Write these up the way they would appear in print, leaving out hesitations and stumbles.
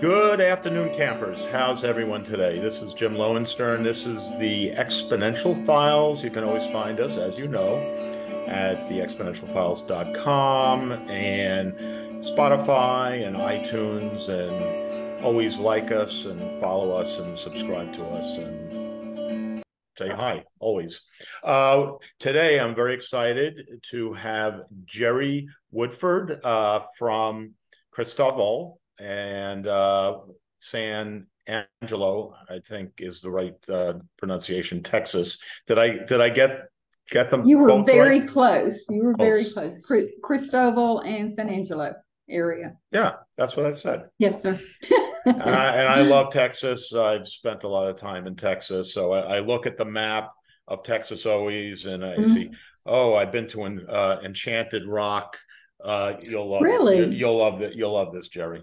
Good afternoon, campers. How's everyone today? This is Jim Lowenstern. This is the Exponential Files. You can always find us, as you know, at the eXponentialFiles.com and Spotify and iTunes, and always like us and follow us and subscribe to us and say hi, always. Today, I'm very excited to have Jerrie Woodford from Cristobal and San Angelo, I think is the right pronunciation, Texas. Did I get them You were both very right? close. You were very Close. close. Cristobal and San Angelo area. Yeah, that's what I said. Yes, sir. And I love Texas. I've spent a lot of time in Texas, so I look at the map of Texas always, and I see, Mhm. oh, I've been to Enchanted Rock. You'll love it. Really? You'll love that. You'll love this, Jerry.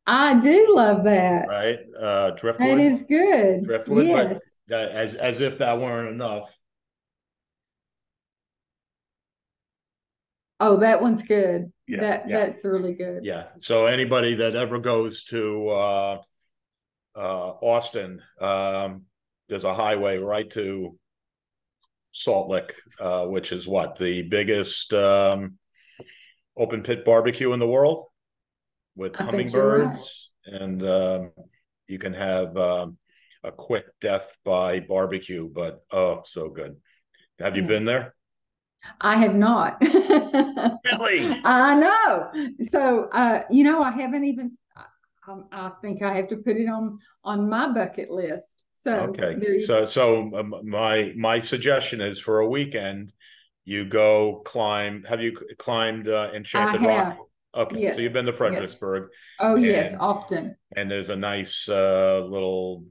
I do love that. Right? That Driftwood, is good. Driftwood. But Yes. as if that weren't enough, Oh, that one's good. yeah, yeah, That's really good. yeah. So anybody that ever goes to Austin, there's a highway right to Salt Lick, which is what, the biggest open pit barbecue in the world, with I think you're right. hummingbirds, and you can have a quick death by barbecue, but oh, so good. Have you Yeah. been there? I have not. Really? I know. So, I haven't even. I think I have to put it on my bucket list. So Okay. there you So my suggestion is, for a weekend, you go climb. Have you climbed I Enchanted Rock? have. Okay, so you've Yes. been to Yes. Fredericksburg, Oh, yes. and Often. there's a nice little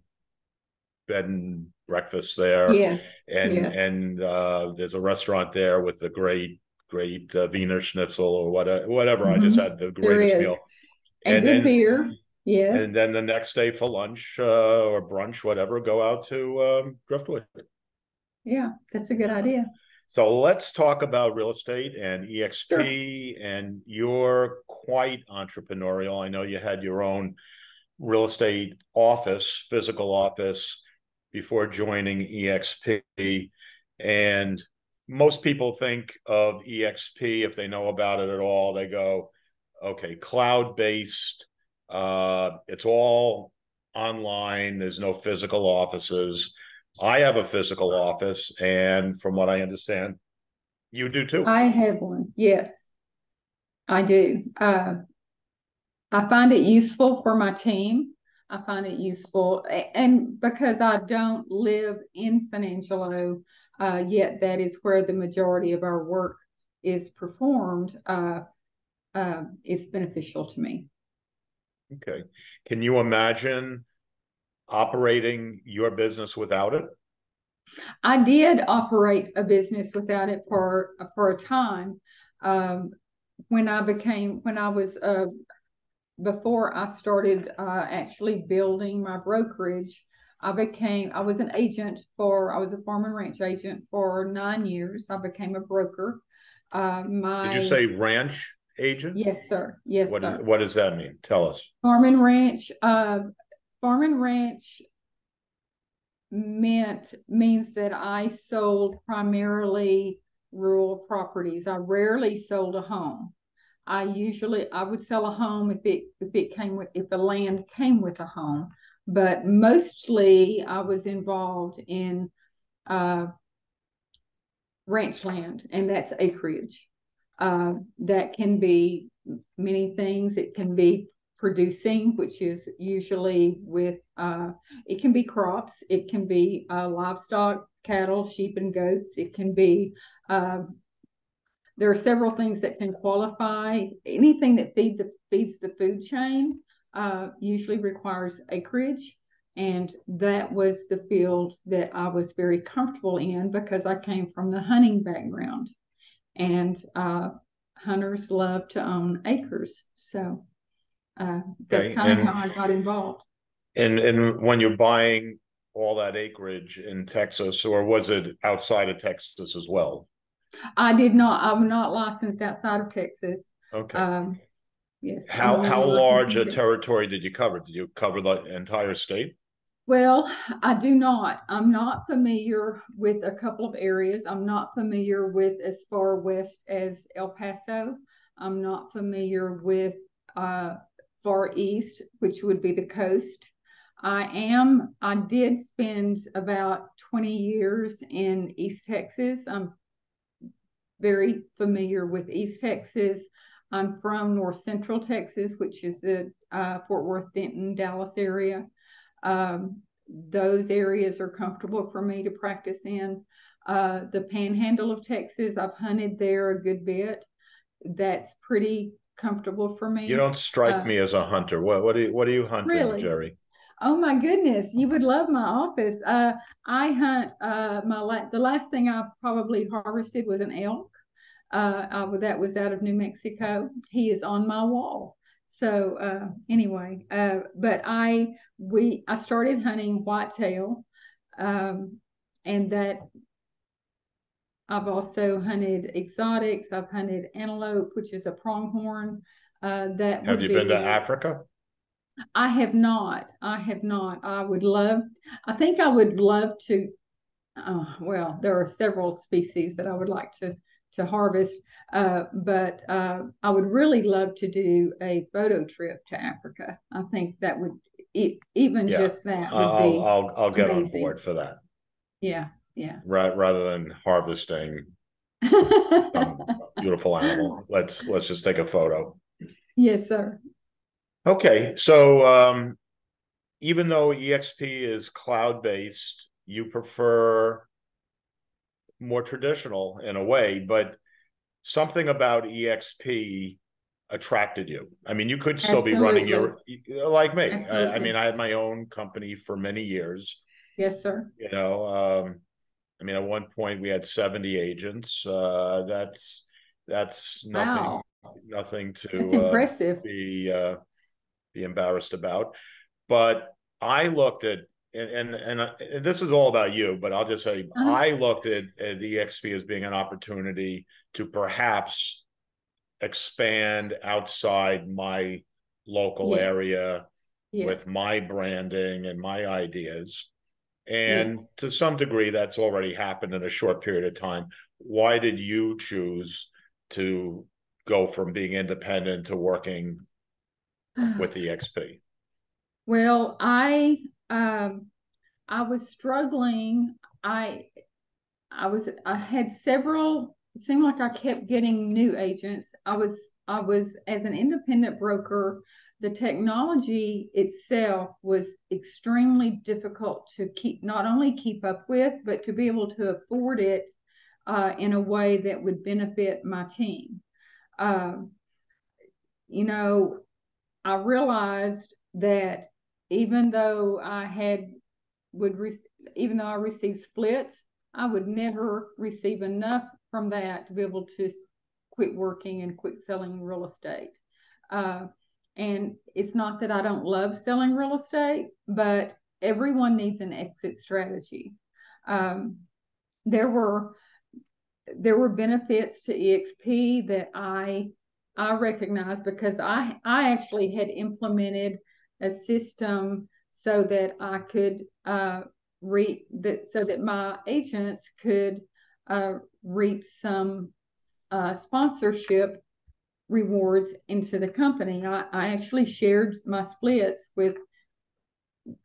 bed and breakfast there, Yes. and Yes. there's a restaurant there with the great Wiener Schnitzel or whatever. I just Hmm. had the There greatest is. meal, And and good then beer. Yes. the next day for lunch or brunch, whatever, go out to Driftwood. Yeah. That's a good idea. So let's talk about real estate and Sure. EXP. And you're quite entrepreneurial. I know you had your own real estate office, physical office, before joining EXP. And most people think of EXP, if they know about it at all, they go, okay, cloud based. It's all online. There's no physical offices. I have a physical office, and from what I understand, you do too. I have one. Yes, I do. I find it useful for my team. I find it useful, and because I don't live in San Angelo, yet that is where the majority of our work is performed. It's beneficial to me. Okay. Can you imagine operating your business without it? I did operate a business without it for a time. Um, when I was before I started actually building my brokerage, I was an agent I was a farm and ranch agent for 9 years. I became a broker. Did you My say ranch agent? Yes, sir. Yes, sir. What does that mean? Tell us. Farm and ranch. Farm and ranch means that I sold primarily rural properties. I rarely sold a home. I would sell a home if the land came with a home, but mostly I was involved in uh, ranch land, and that's acreage. That can be many things. It can be producing, which is usually it can be crops, it can be livestock, cattle, sheep, and goats. It can be, uh, there are several things that can qualify. Anything that feeds the food chain usually requires acreage. And that was the field that I was very comfortable in because I came from the hunting background. And hunters love to own acres. So that's Okay. kind of how I got involved. And when you're buying all that acreage in Texas, or was it outside of Texas as well? I'm not licensed outside of Texas. Okay. Um, Yes, I'm How only large licensing a six. territory did you cover? Did you cover the entire state? Well, I do not. I'm not familiar with a couple of areas. I'm not familiar with as far west as El Paso. I'm not familiar with uh, far east, which would be the coast. I did spend about 20 years in East Texas. I'm very familiar with East Texas. I'm from North Central Texas, which is the Fort Worth, Denton, Dallas area. Those areas are comfortable for me to practice in. The Panhandle of Texas, I've hunted there a good bit. That's pretty comfortable for You me. don't strike me as a hunter. What are you hunting, Really? Jerrie? Oh my goodness, you would love my office. I hunt the last thing I probably harvested was an elk. That was out of New Mexico. He is on my wall. So anyway, but I started hunting whitetail, and that I've also hunted exotics. I've hunted antelope, which is a pronghorn. That Have would you been to be. Africa? I have not. I have not. I would love. I think I would love to. Well, there are several species that I would like to harvest, but I would really love to do a photo trip to Africa. I think that would even Yeah, just that would I'll be I'll get on amazing. board for that. Yeah, yeah. Right, rather than harvesting some beautiful animal. Let's just take a photo. Yes, sir. Okay, so even though EXP is cloud-based, you prefer more traditional in a way, but something about EXP attracted you. I mean, you could still be running Absolutely, your, like me. I mean, absolutely. I had my own company for many years. Yes, sir. You know, I mean, at one point we had 70 agents. That's Wow, nothing that's to impressive. be be embarrassed about. But I looked at and this is all about you, but I'll just say Uh-huh. I looked at the EXP as being an opportunity to perhaps expand outside my local Yes, area with yes, my branding and my ideas. yes. And to some degree, that's already happened in a short period of time. Why did you choose to go from being independent to working with EXP? Well, I was struggling. I I had several. It seemed like I kept getting new agents. I was as an independent broker. The technology itself was extremely difficult to keep, not only keep up with, but to be able to afford it in a way that would benefit my team. Um, you know, I realized that even though I had would re- even though I received splits, I would never receive enough from that to be able to quit working and quit selling real estate. Uh, and it's not that I don't love selling real estate, but everyone needs an exit strategy. Um, there were there were benefits to EXP that I recognized because I actually had implemented a system so that I could so that my agents could reap some sponsorship rewards into the company. I actually shared my splits with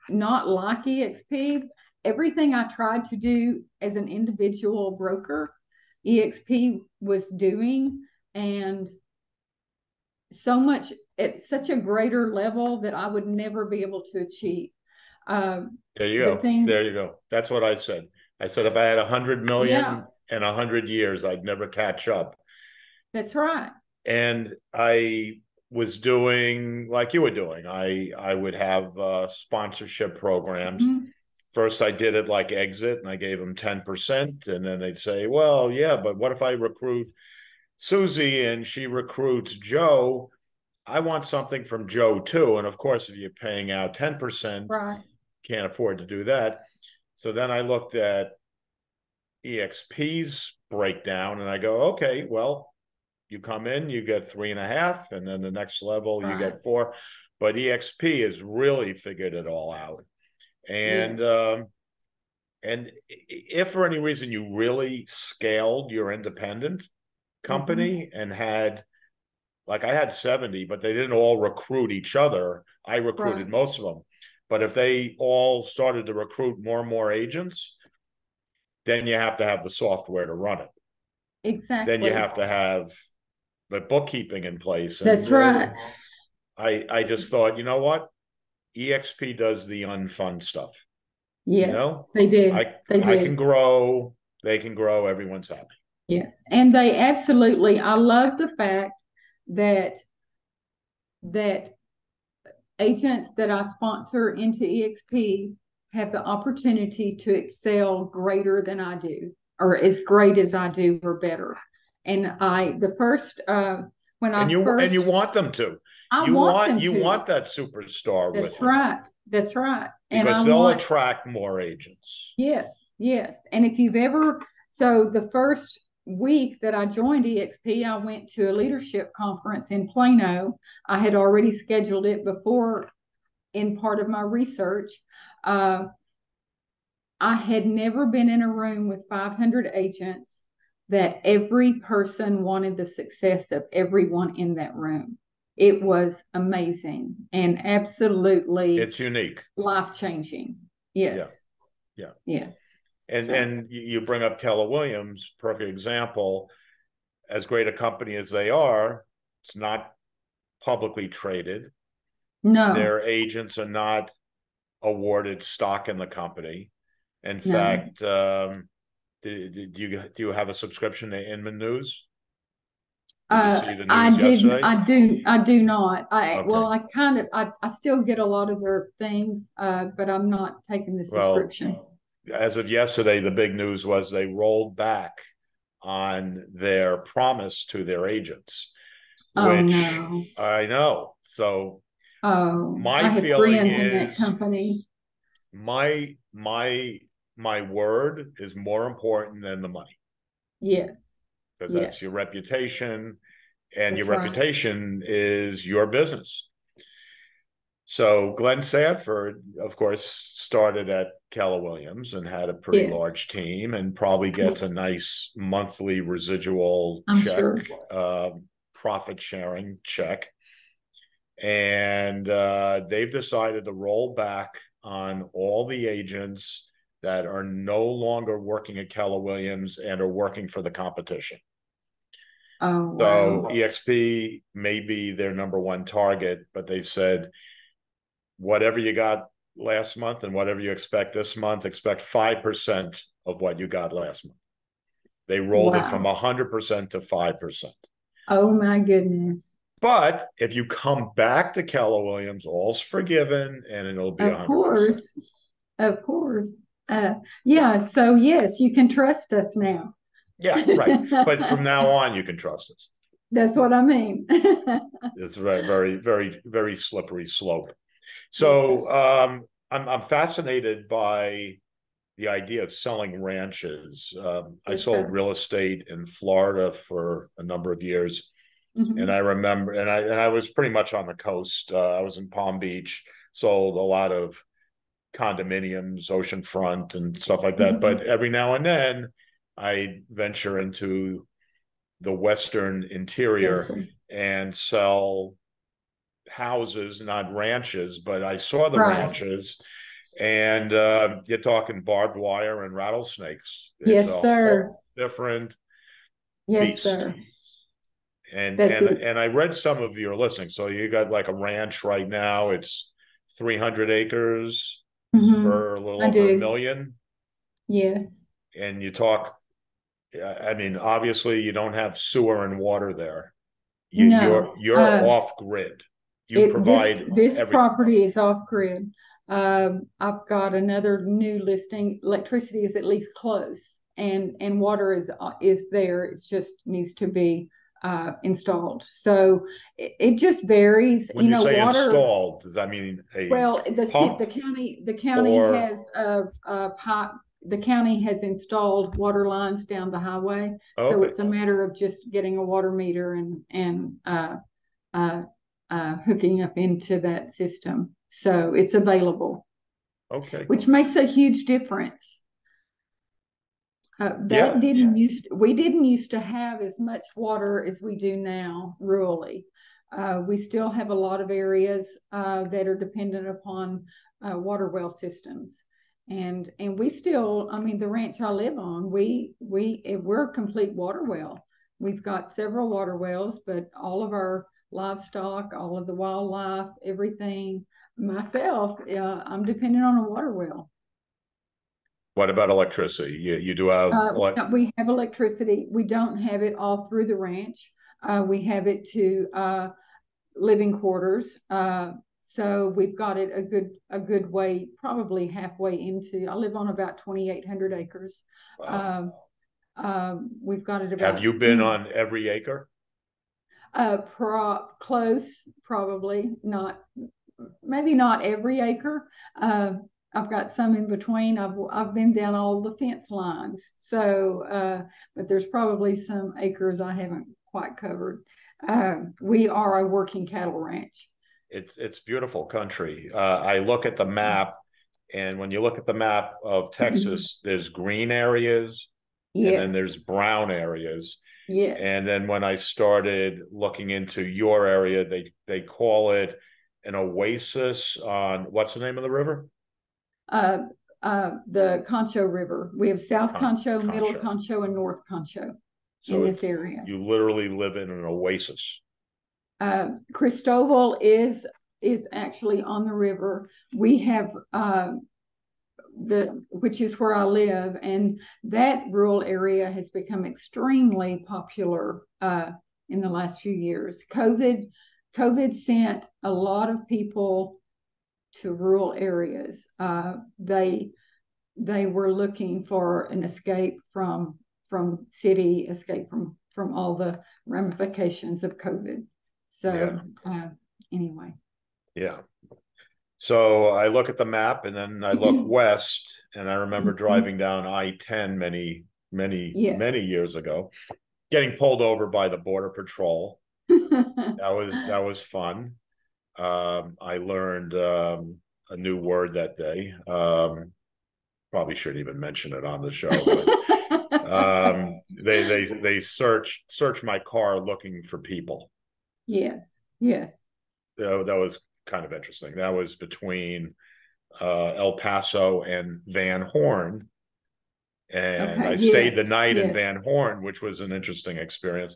not like EXP. Everything I tried to do as an individual broker, EXP was doing, and so much at such a greater level that I would never be able to achieve. There you The go. thing, There you go. That's what I said. I said if I had 100 million yeah, in 100 years, I'd never catch up. that's right. And I was doing like you were doing. I would have sponsorship programs. Mm-hmm. First, I did it like exit, and I gave them 10%, and then they'd say, "Well, yeah, but what if I recruit Susie and she recruits Joe? I want something from Joe too." And of course, if you're paying out 10%, Right. can't afford to do that. So then I looked at EXP's breakdown and I go, okay, well, you come in, you get 3.5, and then the next level you Right. get 4. But EXP has really figured it all out. And Yes. and if for any reason you really scaled your independent company and had, like, I had 70, but they didn't all recruit each other. I recruited Right. most of them. But if they all started to recruit more and more agents, then you have to have the software to run it. Then you Exactly. have to have the bookkeeping in place. That's And right. I just thought, you know what? EXP does the unfun stuff. You Yes, know, they do. I They I can do. grow, they can grow, everyone's happy. Yes. And they absolutely, I love the fact that that agents that I sponsor into EXP have the opportunity to excel greater than I do, or as great as I do, or better. And the first, when And I you first, want them to. I You want want them you to. want that superstar with That's them right. That's right. And I because they'll want, attract more agents. yes, yes. And if you've ever, so the first week that I joined EXP, I went to a leadership conference in Plano. I had already scheduled it before in part of my research. Uh, I had never been in a room with 500 agents that every person wanted the success of everyone in that room. It was amazing and absolutely It's unique. life-changing. Yeah, Yes, yeah. yes. And So, and you bring up Keller Williams, perfect example. As great a company as they are, it's not publicly traded. no, Their agents are not awarded stock in the company. In no. fact, do you have a subscription to Inman News? Did you see the news yesterday? I do not. Okay. I still get a lot of their things, but I'm not taking the Well, subscription. as of yesterday, the big news was they rolled back on their promise to their agents, Oh which no. I know. So Oh, my I have feeling friends in that is company. my my my word is more important than the money, Yes. because Yes. that's your reputation, and your That's right. reputation is your business. So Glenn Sanford, of course, started at Keller Williams and had a pretty Yes. large team and probably gets a nice monthly residual I'm check, sure. profit sharing check. And they've decided to roll back on all the agents that are no longer working at Keller Williams and are working for the competition. Oh So wow. EXP may be their number one target, but they said, whatever you got last month and whatever you expect this month, expect 5% of what you got last month. They rolled it from Wow. 100% to 5%. Oh my goodness. But if you come back to Keller Williams, all's forgiven and it'll be Of 100%. course. Of course. Yeah. Yeah, so yes, you can trust us now. Yeah, right. But from now on, you can trust us. That's what I mean. It's very, very, very, very slippery slope. Yes, sir. So I'm fascinated by the idea of selling ranches. I Yes, sold sir. real estate in Florida for a number of years, and Mm-hmm. I remember, and I was pretty much on the coast. I was in Palm Beach, sold a lot of condominiums, oceanfront, and stuff like that. Mm-hmm. But every now and then, I venture into the Western Yes, interior sir. and sell houses, not ranches. But I saw the Right. ranches, and you're talking barbed wire and rattlesnakes. It's Yes, a sir. whole different Yes, beast. sir. And That's and it. and I read some of your listings. So you got like a ranch right now. It's 300 acres Mm-hmm. for a little I over a do. million. Yes. And you talk, I mean, obviously you don't have sewer and water there. You, No. you're off grid. You It this provide this everything. property is off grid. I've got another new listing. Electricity is at least close, and water is there. It just needs to be installed. So it just varies. When You you know, say water. installed, does that mean a Well, pump the county or has a pipe. the county has installed water lines down the highway, Oh, so okay. it's a matter of just getting a water meter and hooking up into that system. So it's available. Okay. Which makes a huge difference. Yeah. We didn't used to have as much water as we do now rurally. We still have a lot of areas that are dependent upon water well systems. And we still, I mean, the ranch I live on, we're a complete water well. We've got several water wells, but all of our livestock, all of the wildlife, everything, myself, I'm dependent on a water well. What about electricity? You do have we have electricity. We don't have it all through the ranch. We have it to living quarters. So we've got it a good way, probably halfway into. I live on about 2,800 acres. Wow. We've got it about. Have you been on every acre? Close, probably not. Maybe not every acre. I've got some in between. I've been down all the fence lines. So, but there's probably some acres I haven't quite covered. We are a working cattle ranch. It's beautiful country. I look at the map, and when you look at the map of Texas, there's green areas, yes. And then there's brown areas. Yes. And then when I started looking into your area, they call it an oasis on, what's the name of the river? The Concho River. We have South Concho, Middle Concho, and North Concho in this area. You literally live in an oasis. Cristobal is actually on the river. We have which is where I live, and that rural area has become extremely popular in the last few years. COVID sent a lot of people to rural areas. They were looking for an escape from city, escape from all the ramifications of COVID. So anyway. Yeah. So I look at the map, and then I look west, and I remember driving down I-10 many years ago, getting pulled over by the Border Patrol. That was fun. I learned a new word that day. Probably shouldn't even mention it on the show, but they searched my car looking for people. Yes. That was kind of interesting. That was between El Paso and Van Horn, and I stayed the night in Van Horn, which was an interesting experience.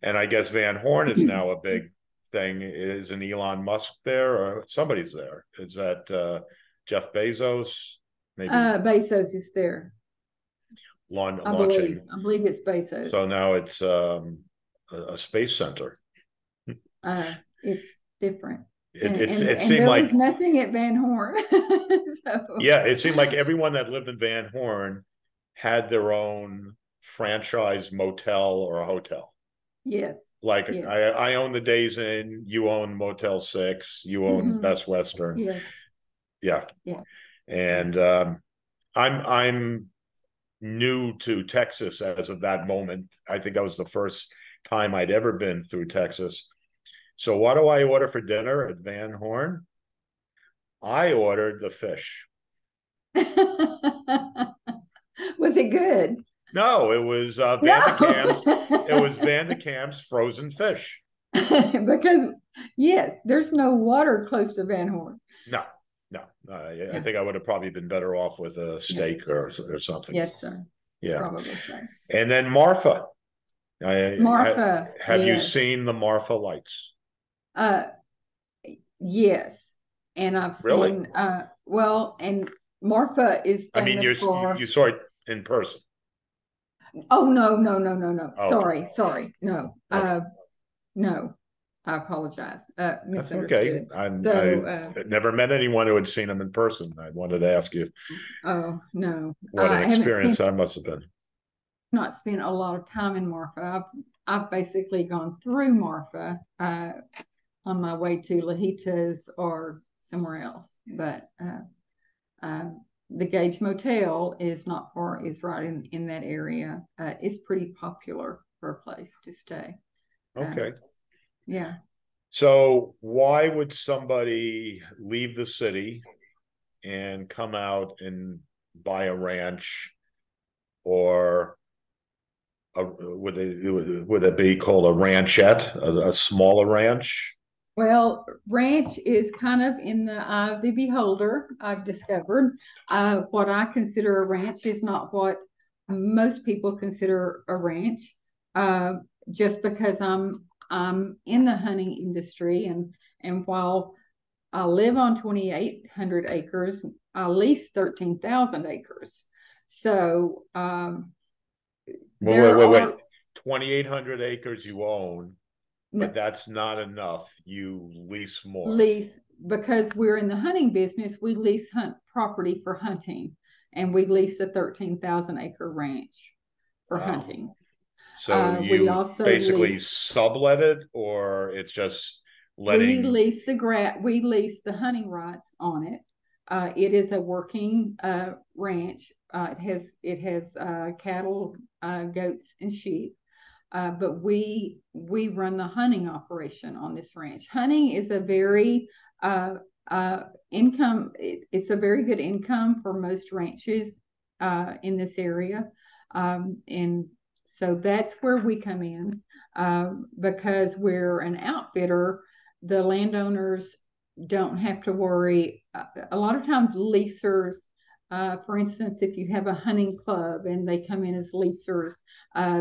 And I guess Van Horn is now a big thing. Is an Elon Musk there, or somebody's there? Is that Jeff Bezos? Maybe Bezos is there. Launching. I believe it's Bezos. So now it's a space center. It's different. It and seemed there like was nothing at Van Horn. So. Yeah, it seemed like everyone that lived in Van Horn had their own franchise motel or a hotel. Yes. Like I own the Days Inn, you own Motel 6, you own Best Western. Yeah. And I'm new to Texas as of that moment. I think that was the first time I'd ever been through Texas. So what do I order for dinner at Van Horn? I ordered the fish. Was it good? No, it was Van de Kamp's. It was Van de Kamp's frozen fish. Because yes, there's no water close to Van Horn. No. I think I would have probably been better off with a steak or something. Yes, sir. Yeah, probably so. And then Marfa. Have you yes. seen the Marfa lights? Yes, and I've seen. Well, and Marfa is famous. I mean, you saw it in person. Oh no! Sorry, no. Okay. No, I apologize. Misunderstood. That's okay. I never met anyone who had seen them in person. I wanted to ask you. Oh no! What an experience that must have been. Not spent a lot of time in Marfa. I've basically gone through Marfa on my way to Lajitas or somewhere else. But the Gage Motel is not far, is right in that area. It's pretty popular for a place to stay. Okay. Yeah. So why would somebody leave the city and come out and buy a ranch, or would it be called a ranchette, a smaller ranch? Well, ranch is kind of in the eye of the beholder, I've discovered. What I consider a ranch is not what most people consider a ranch. Uh, just because I'm in the hunting industry, and while I live on 2,800 acres, I lease 13,000 acres. So Wait. 2,800 acres you own, no, but that's not enough. You lease more. lease, because we're in the hunting business, we lease hunt property for hunting, and we lease a 13,000 acre ranch for Wow. hunting. So We you also basically lease sublet it, or it's just we letting. lease we lease the hunting rights on it. It is a working ranch. It has cattle, goats, and sheep. But we run the hunting operation on this ranch. Hunting is a very income. It's a very good income for most ranches in this area, and so that's where we come in, because we're an outfitter. The landowners don't have to worry. A lot of times, leasers. For instance, if you have a hunting club and they come in as leasers,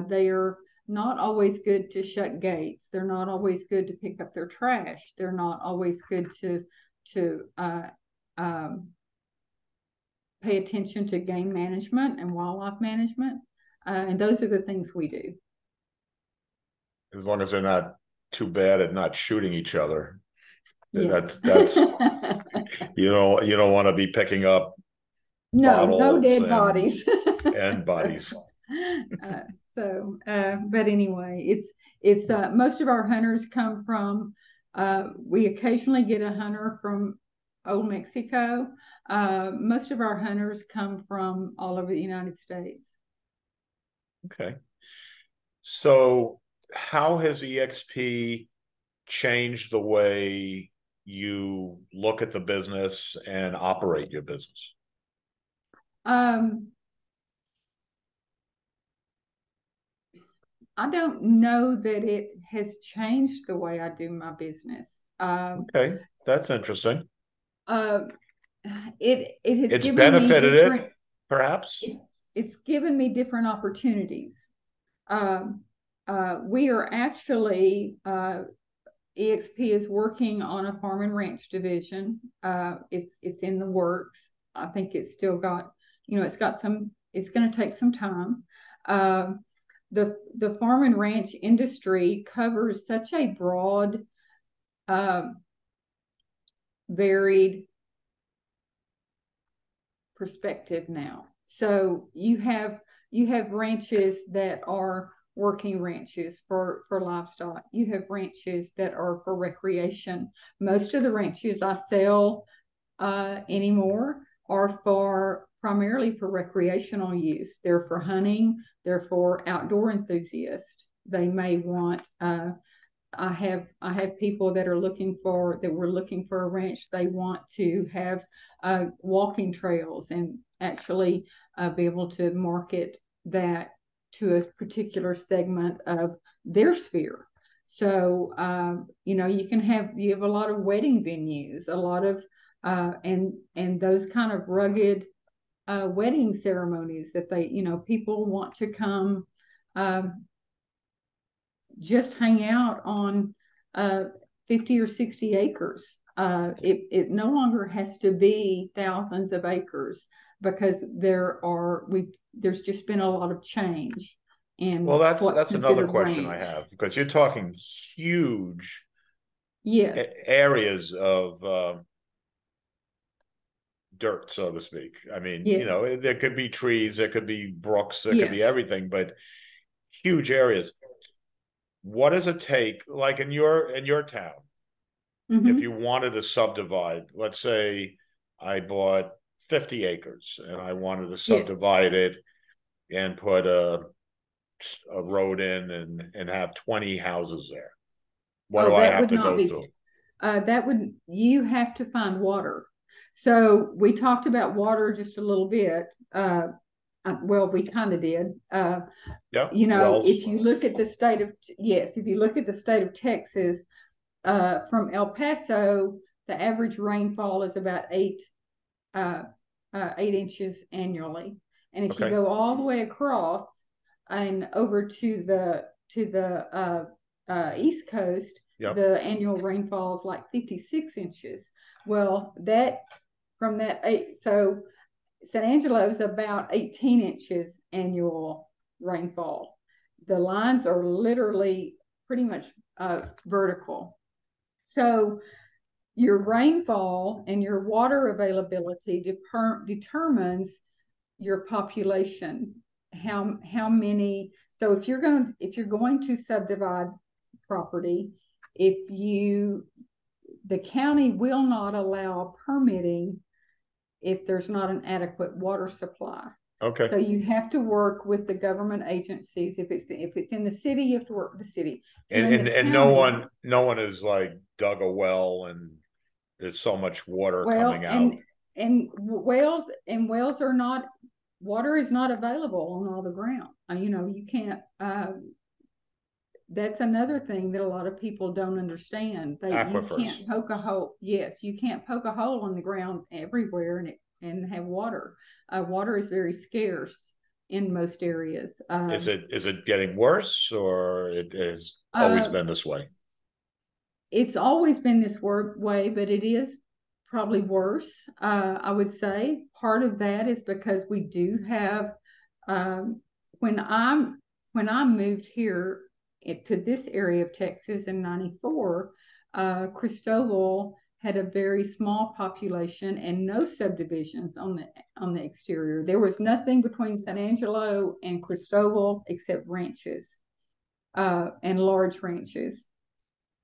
they are not always good to shut gates. They're not always good to pick up their trash. They're not always good to pay attention to game management and wildlife management. And those are the things we do. As long as they're not too bad at not shooting each other. Yeah. That's you don't want to be picking up No bottles dead bodies. and bodies. But anyway, it's most of our hunters come from. We occasionally get a hunter from Old Mexico. Most of our hunters come from all over the United States. Okay. So how has EXP changed the way you look at the business and operate your business? I don't know that it has changed the way I do my business. Okay, that's interesting. Uh, it has It's given me benefited different. it, perhaps. It's given me different opportunities. We are actually EXP is working on a farm and ranch division. It's in the works. I think it's still got, it's got some. It's going to take some time. The farm and ranch industry covers such a broad, varied perspective now. So you have ranches that are working ranches for livestock. You have ranches that are for recreation. Most of the ranches I sell anymore are primarily for recreational use. They're for hunting. They're for outdoor enthusiasts. They may want. I have people that were looking for a ranch. They want to have walking trails and actually be able to market that to a particular segment of their sphere. So you have a lot of wedding venues, a lot of and those kind of rugged wedding ceremonies that people want to come just hang out on 50 or 60 acres. It no longer has to be thousands of acres, because there's just been a lot of change in Well, what's that's another considered question I ranch. have, because you're talking huge Yes. areas of dirt, so to speak. I mean, Yes. there could be trees, there could be brooks, there could be Yes. everything, but huge areas. What does it take, like in your town, if Mm-hmm. you wanted to subdivide? Let's say I bought 50 acres and I wanted to Yes. subdivide it and put a road in and have 20 houses there. What do I that have would to not go be, through? you have to find water. So we talked about water just a little bit. Well, we kind of did. Yeah, You know, wells. if you look at the state of, yes, if you look at the state of Texas, from El Paso, the average rainfall is about 8 inches annually. And if you Okay. go all the way across and over to the East Coast, Yep. the annual rainfall is like 56 inches. Well, that from that so San Angelo is about 18 inches annual rainfall. The lines are literally pretty much vertical. So your rainfall and your water availability determines your population. How many? So if you're going to subdivide property, the county will not allow permitting if there's not an adequate water supply. Okay. So you have to work with the government agencies. If it's in the city, you have to work with the city. And no one is like dug a well and there's so much water coming out. And wells are not, water is not available on all the ground. You know, you can't. That's another thing that a lot of people don't understand. You can't poke a hole. Yes, you can't poke a hole in the ground everywhere and have water. Water is very scarce in most areas. Is it getting worse, or it has always been this way? It's always been this way, but it is probably worse. I would say part of that is because we do have. When I moved here to this area of Texas in '94, Cristobal had a very small population and no subdivisions on the exterior. There was nothing between San Angelo and Cristobal except ranches and large ranches.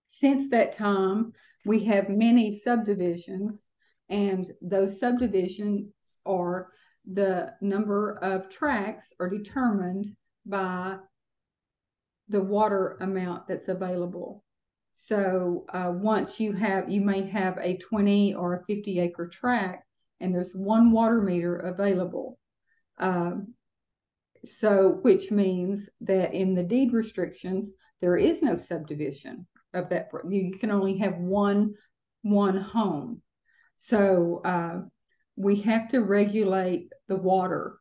Since that time, we have many subdivisions, and those subdivisions are the number of tracts are determined by the water amount that's available. So once you may have a 20 or a 50 acre tract and there's one water meter available. So which means that in the deed restrictions, there is no subdivision of that. You can only have one home. So we have to regulate the water,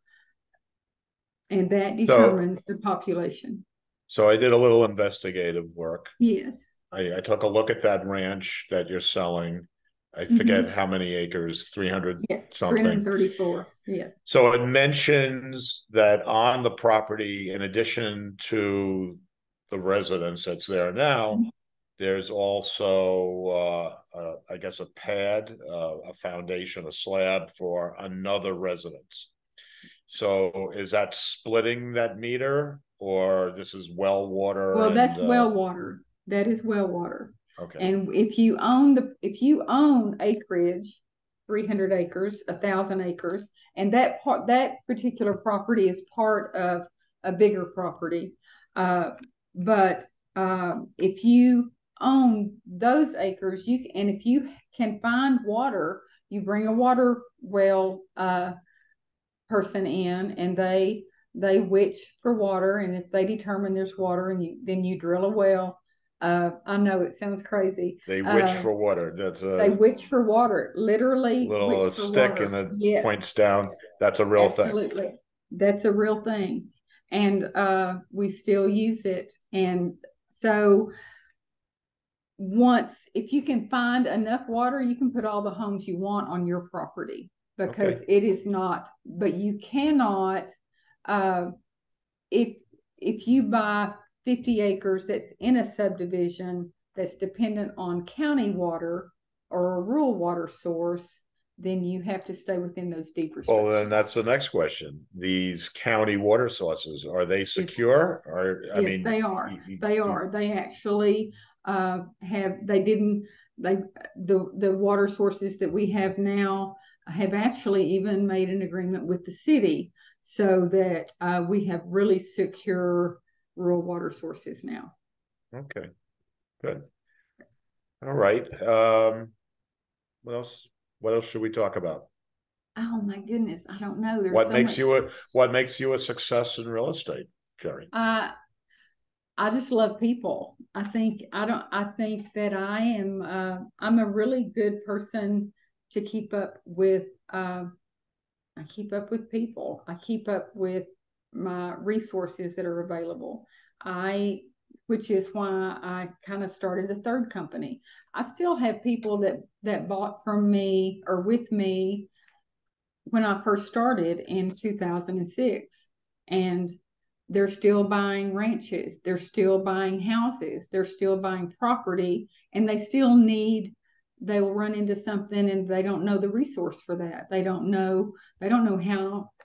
and that determines the population. So I did a little investigative work. Yes. I took a look at that ranch that you're selling. I forget how many acres, 300 something. 334, yes. So it mentions that on the property, in addition to the residence that's there now, there's also, I guess, a pad, a foundation, a slab for another residence. So is that splitting that meter, or this is well water? Well, that's well water. That is well water. Okay. And if you own acreage, 300 acres, 1,000 acres, and that particular property is part of a bigger property. But if you own those acres, if you can find water, you bring a water well person in, and they witch for water, and if they determine there's water, and then you drill a well. I know it sounds crazy. They witch for water. They witch for water, literally. Little stick and it points down. That's a real thing. Absolutely, that's a real thing, and we still use it. And so, if you can find enough water, you can put all the homes you want on your property, because it is not. But you cannot, if you buy 50 acres that's in a subdivision that's dependent on county water or a rural water source, then you have to stay within those deed restrictions. Well, then that's the next question. These county water sources, are they secure? Yes, they are. They are. They actually the water sources that we have now have actually even made an agreement with the city so that we have really secure rural water sources now. Okay, good. All right. What else? What else should we talk about? Oh my goodness, I don't know. There's What so makes much. what makes you a success in real estate, Jerrie? I just love people. I think that I'm a really good person to keep up with. I keep up with people. I keep up with my resources that are available. Which is why I kind of started a third company. I still have people that bought from me or with me when I first started in 2006, and they're still buying ranches, they're still buying houses, they're still buying property, and they will run into something and they don't know the resource for that. They don't know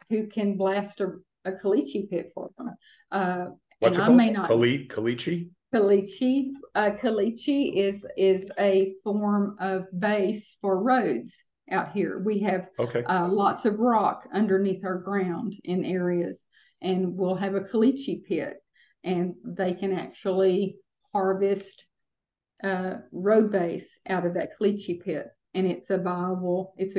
who can blast a caliche pit for them. What's And it I called? may not. Caliche? Caliche is a form of base for roads out here. We have Okay. lots of rock underneath our ground in areas, and we'll have a caliche pit, and they can actually harvest road base out of that caliche pit. And it's a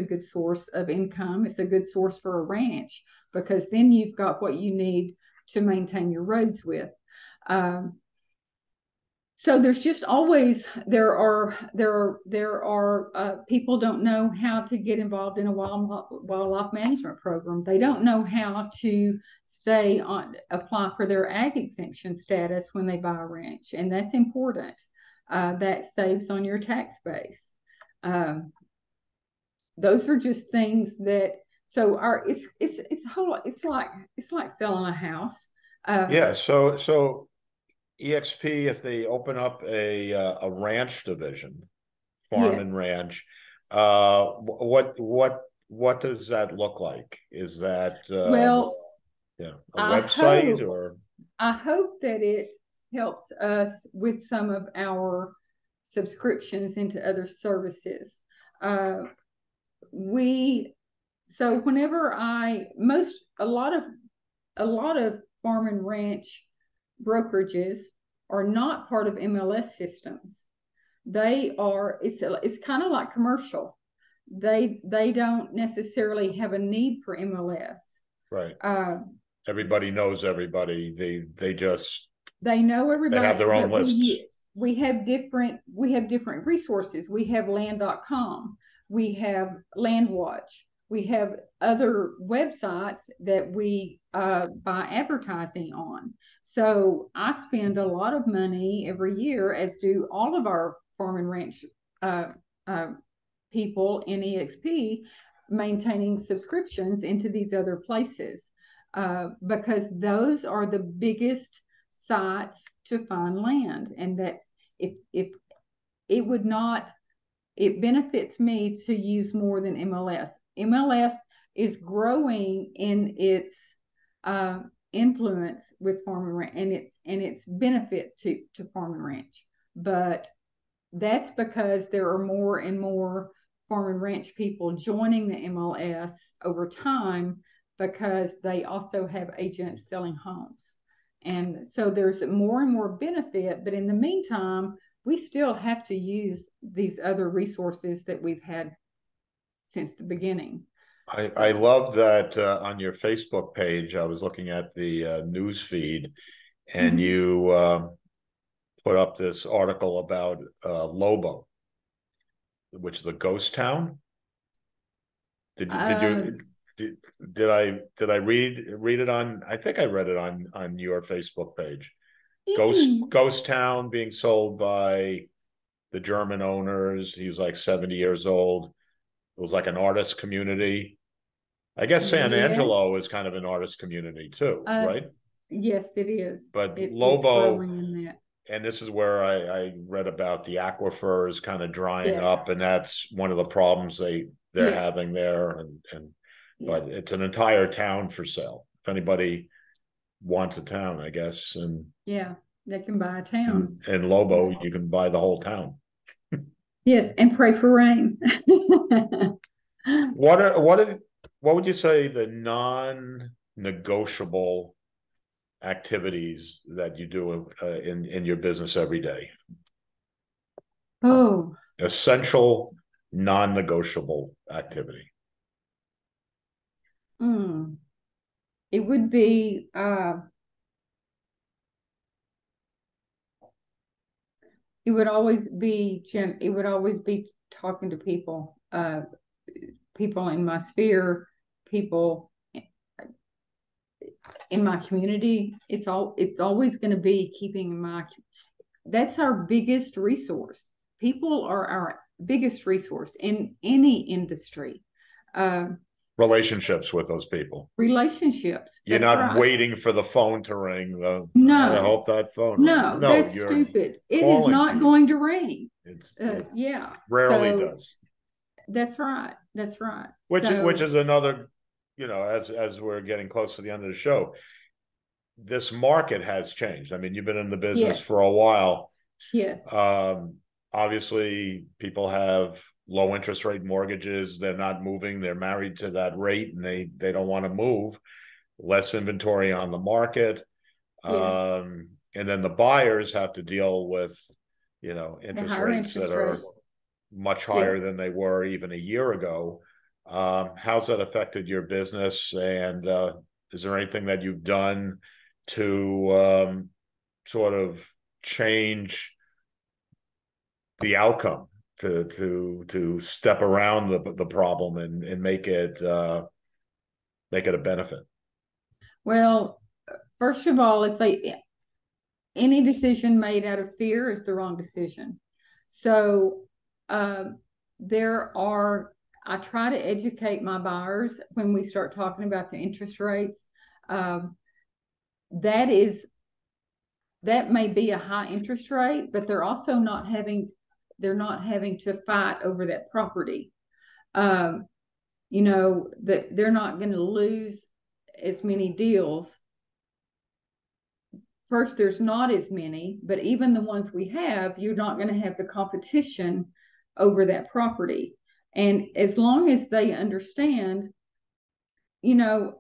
good source of income. It's a good source for a ranch, because then you've got what you need to maintain your roads with. So there's just always there are people don't know how to get involved in a wildlife management program. They don't know how to apply for their ag exemption status when they buy a ranch, and that's important. That saves on your tax base. Those are just things that. So it's like selling a house. Yeah. So EXP, if they open up a ranch division, farm and Yes. ranch, what does that look like? Is that Well, a I website hope or? I hope that it helps us with some of our subscriptions into other services. Uh, we so whenever I most a lot of farm and ranch brokerages are not part of MLS systems. It's kind of like commercial. They don't necessarily have a need for MLS. Right. Everybody knows everybody. They know they have everybody, their own but lists. we have different resources. We have land.com, we have Landwatch, we have other websites that we buy advertising on. So I spend a lot of money every year, as do all of our farm and ranch uh, uh, people in EXP, maintaining subscriptions into these other places, because those are the biggest sites to find land. And that's if it would not it benefits me to use more than MLS. MLS is growing in its influence with farm and ranch, and its benefit to farm and ranch. But that's because there are more and more farm and ranch people joining the MLS over time, because they also have agents selling homes. And so there's more and more benefit, but in the meantime, we still have to use these other resources that we've had since the beginning. I love that on your Facebook page. I was looking at the news feed, and you put up this article about Lobo, which is a ghost town. Did I read it on? I think I read it on your Facebook page. Ghost town being sold by the German owners. He was like 70 years old. It was like an artist community. I guess San Angelo is kind of an artist community too, right? Yes, it is. But It's growing in that. And this is where I read about the aquifers kind of drying up, and that's one of the problems they're having there. But it's an entire town for sale. If anybody wants a town, I guess, and they can buy a town. And Lobo, you can buy the whole town. Yes, and pray for rain. what would you say the non-negotiable activities that you do in your business every day? Oh, Essential, non-negotiable activity. it would be it would always be talking to people, people in my sphere, people in my community. It's always going to be that's our biggest resource. People are our biggest resource in any industry. Relationships with those people. Relationships. You're not waiting for the phone to ring. No. I hope that phone rings. No, that's stupid. It is not people. Going to ring. It yeah. Rarely does. That's right. That's right. Which is another, as we're getting close to the end of the show, this market has changed. I mean, you've been in the business for a while. Yes. Obviously, people have low interest rate mortgages. They're not moving. They're married to that rate, and they don't want to move. Less inventory on the market. Yes. And then the buyers have to deal with, interest rates that are much higher than they were even a year ago. How's that affected your business? And is there anything that you've done to sort of change the outcome, to step around the problem and make it a benefit? Well, first of all, any decision made out of fear is the wrong decision. So I try to educate my buyers when we start talking about the interest rates. That may be a high interest rate, but they're also not having to fight over that property. That they're not going to lose as many deals. First, there's not as many, but even the ones we have, you're not going to have the competition over that property. And as long as they understand, in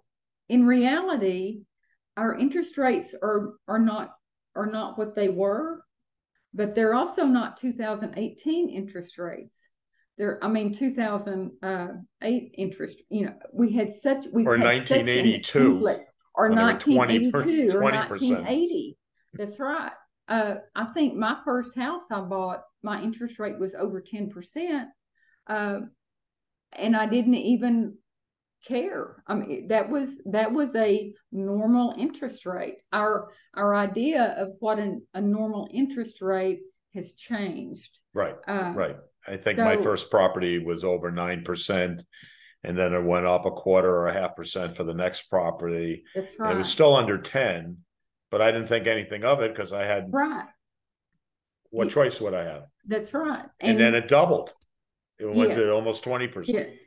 reality, our interest rates are not what they were, but they're also not 2018 interest rates. 2008 interest. We had such 1982 or 1982 or 1980. That's right. I think my first house I bought, my interest rate was over 10%, and I didn't even care. I mean, that was a normal interest rate. Our idea of what a normal interest rate has changed. Right. Right. I think my first property was over 9%, and then it went up 1/4 or 1/2% for the next property. That's right. It was still under 10, but I didn't think anything of it because I had what choice would I have? That's right. And then it doubled. It went to almost 20%. Yes.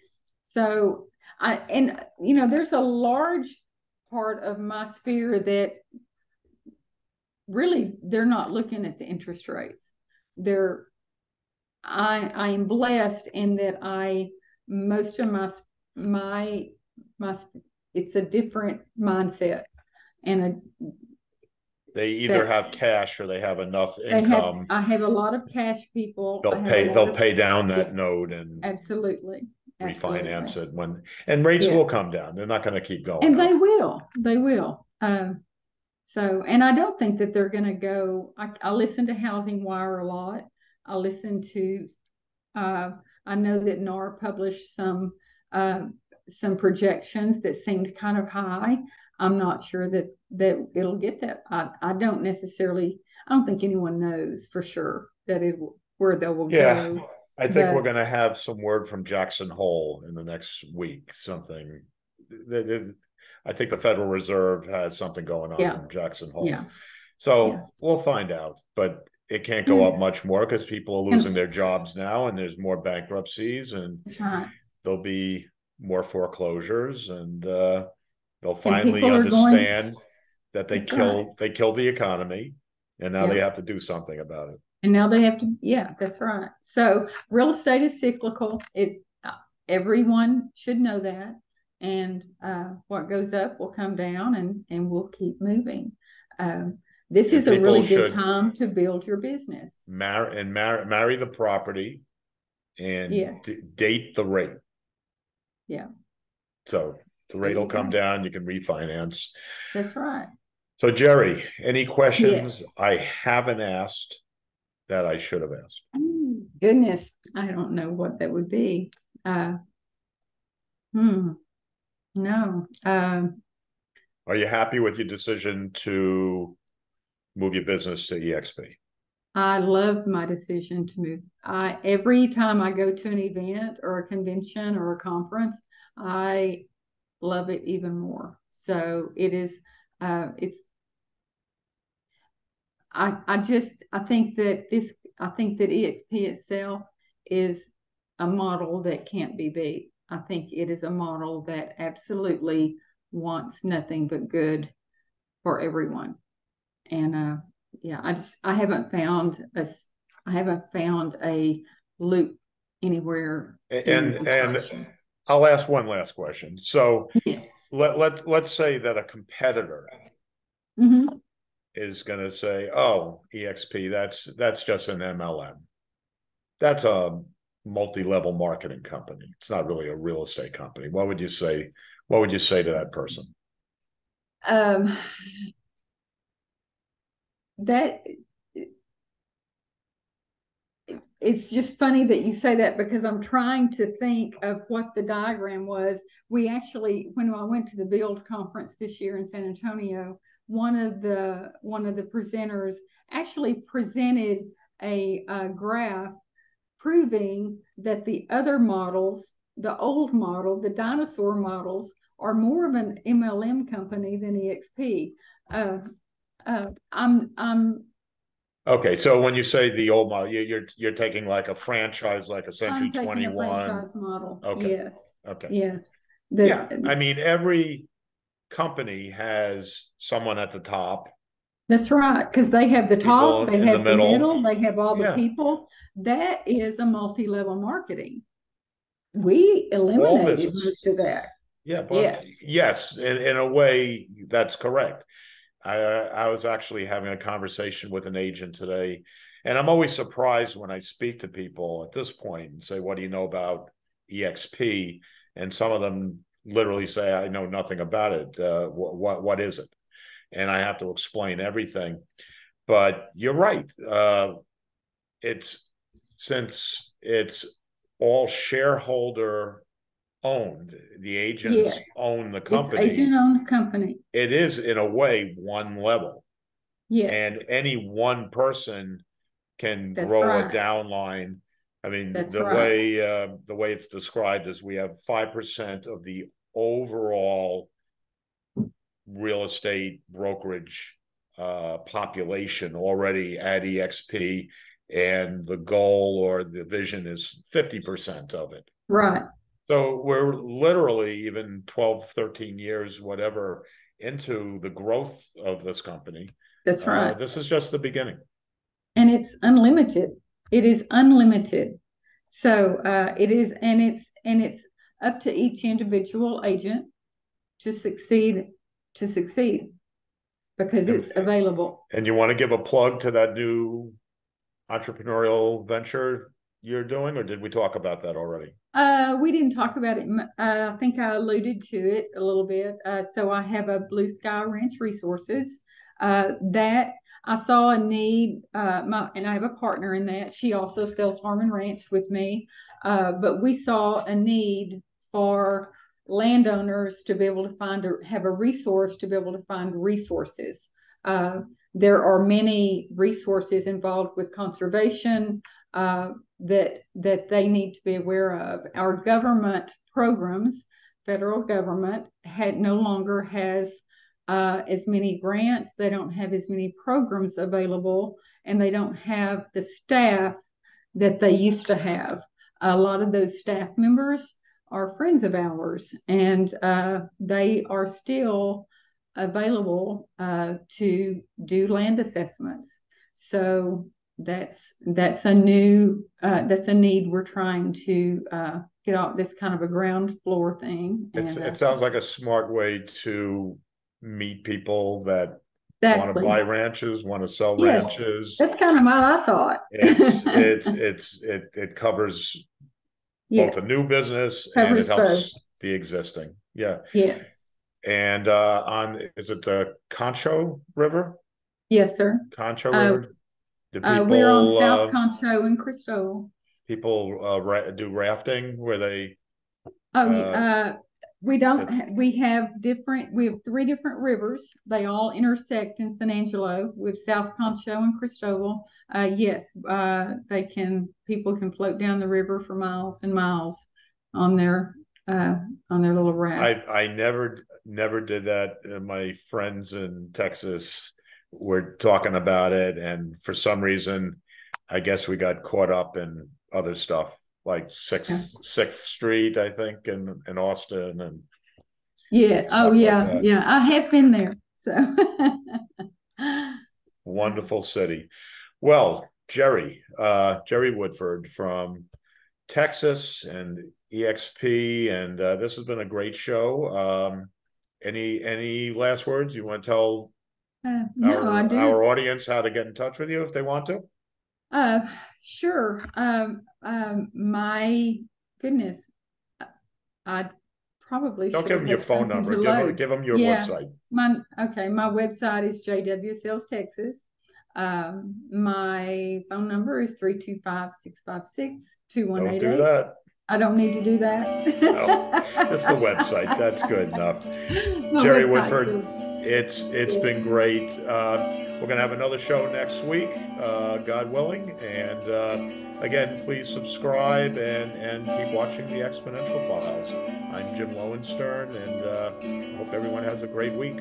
So there's a large part of my sphere that really they're not looking at the interest rates. I am blessed in that most of my it's a different mindset, and they either have cash or they have enough income. I have a lot of cash people. They'll pay down that note and absolutely refinance it and rates will come down. They're not going to keep going. And they will. So, and I don't think that they're going to go. I listen to Housing Wire a lot. I listen to, I know that NAR published some projections that seemed kind of high. I'm not sure that it'll get that. I don't think anyone knows for sure where they will go. I think we're going to have some word from Jackson Hole in the next week. Something. I think the Federal Reserve has something going on in Jackson Hole. Yeah. So we'll find out, but it can't go up much more because people are losing their jobs now, and there's more bankruptcies, and there'll be more foreclosures, and they'll finally understand that they killed the economy, and now they have to do something about it. And now they have to, that's right. So real estate is cyclical. everyone should know that. And what goes up will come down, and we'll keep moving. This And is a people really good should time to build your business. marry the property and Yes. date the rate. Yeah. So the rate will come down. You can refinance. That's right. So Jerrie, any questions Yes. I haven't asked that I should have asked? Goodness, I don't know what that would be. No. Are you happy with your decision to move your business to EXP? I love my decision to move. Every time I go to an event or a convention or a conference, I love it even more. So it is. It's. I think that EXP itself is a model that can't be beat. I think it is a model that absolutely wants nothing but good for everyone. And yeah, I haven't found a loop anywhere in construction. I'll ask one last question. So Yes. let's say that a competitor Mm-hmm. is going to say, "Oh, EXP, that's just an MLM. That's a multi-level marketing company. It's not really a real estate company." What would you say? What would you say to that person? That It's just funny that you say that, because I'm trying to think of what the diagram was. We actually, when I went to the Build conference this year in San Antonio, one of the presenters actually presented a graph proving that the other models, the old model, the dinosaur models, are more of an MLM company than EXP. I'm Okay, so when you say the old model, you're taking like a franchise, like a Century I'm taking a 21. franchise model. Okay. Yes. Okay. Yes. Yeah, I mean, every company has someone at the top, That's right. Because they have the top, people they in the have the middle, middle. they have all the Yeah, people. That is a multi-level marketing. We all eliminated business. most of that. Yeah, but Yes. yes, in a way, that's correct. I was actually having a conversation with an agent today, and I'm always surprised when I speak to people at this point and say, "What do you know about EXP?" And some of them literally say, "I know nothing about it. What is it?" And I have to explain everything. But you're right. It's since it's all shareholder owned, the agents Yes. own the It's company. agent-owned company. It is in a way one level, Yes. and any one person can That's grow a right. downline. I mean, That's right. the way it's described is we have 5% of the overall real estate brokerage population already at EXP, and the goal or the vision is 50% of it. Right. So we're literally even 12, 13 years, whatever, into the growth of this company. That's right. This is just the beginning. And it's unlimited. It is unlimited. So it is, and it's up to each individual agent to succeed because it's available. And you want to give a plug to that new entrepreneurial venture you're doing, or did we talk about that already? We didn't talk about it. I think I alluded to it a little bit. So I have a Blue Sky Ranch Resources that I saw a need, and I have a partner in that. She also sells farm and ranch with me, but we saw a need for landowners to be able to have a resource to be able to find resources. There are many resources involved with conservation that they need to be aware of. Our government programs, federal government, no longer has as many grants. They don't have as many programs available, and they don't have the staff that they used to have. A lot of those staff members are friends of ours, and they are still available to do land assessments. So that's a need we're trying to get off this kind of a ground floor thing. And it sounds like a smart way to meet people that want to exactly. buy ranches, want to sell Yes, ranches. that's kind of what I thought. It covers both Yes, the new business and it covers both. helps the existing. Yeah. Yes, And is it the Concho River? yes, sir. Concho Uh, River? Do we're on people South Concho and Cristobal. do rafting where they Oh, uh we don't. We have different. We have three different rivers. They all intersect in San Angelo with South Concho and Cristobal. Yes, they can. People can float down the river for miles and miles on their little raft. I never did that. My friends in Texas were talking about it, and for some reason, I guess we got caught up in other stuff like Sixth Street, I think, in Austin and Yeah. Oh, stuff like yeah. that. Yeah. I have been there. So Wonderful city. Well, Jerrie Woodford from Texas and EXP, and this has been a great show. Any last words you want to tell no, I do. our audience how to get in touch with you if they want to? Uh, sure. My goodness, I probably Don't should give have them your had phone something number. to load. Give them your Yeah, website. my website is JW Sales Texas. My phone number is 325-656-2188. Don't do that. I don't need to do that. No, just the website. That's good enough. My Jerrie website's Woodford, good. it's been great. We're gonna have another show next week, God willing. And again, please subscribe and keep watching the Exponential Files. I'm Jim Lowenstern, and I hope everyone has a great week.